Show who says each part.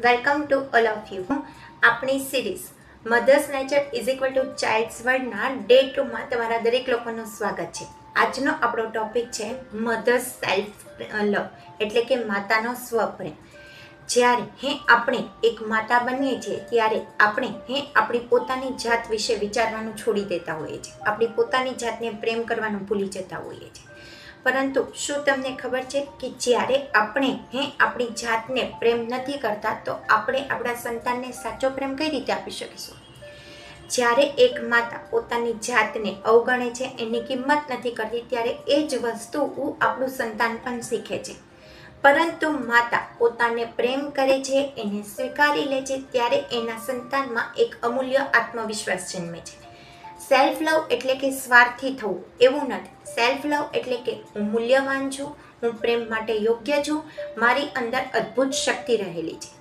Speaker 1: Welcome to all of you. આપણી series mother's nature is equal to child's વર્લ્ડના day 2માં તમારા દરેક લોકોનું સ્વાગત છે. આજનો આપણો ટોપિક છે મધર્સ સેલ્ફ લવ, એટલે કે માતાનો સ્વપ્રેમ. જ્યારે આપણે એક માતા બનીએ છીએ ત્યારે આપણે આપણી પોતાની જાત વિશે વિચારવાનું છોડી દેતા હોઈએ છીએ. આપણી પોતાની જાતને પ્રેમ કરવાનું ભૂલી જતા હોઈએ છીએ. પરંતુ શું તમને ખબર છે કે જ્યારે આપણે આપણી જાતને પ્રેમ નથી કરતા તો આપણે આપણા સંતાનને સાચો પ્રેમ કઈ રીતે આપી શકીશું? જ્યારે એક માતા પોતાની જાતને અવગણે છે, એની કિંમત નથી કરતી, ત્યારે એ જ વસ્તુ આપણું સંતાન પણ શીખે છે. પરંતુ માતા પોતાને પ્રેમ કરે છે, એને સ્વીકારી લે છે, ત્યારે એના સંતાનમાં એક અમૂલ્ય આત્મવિશ્વાસ જન્મે છે. સેલ્ફ લવ એટલે કે સ્વાર્થી થવું એવું નથી. સેલ્ફ લવ એટલે કે હું મૂલ્યવાન છું, હું પ્રેમ માટે યોગ્ય છું, મારી અંદર અદ્ભુત શક્તિ રહેલી છે.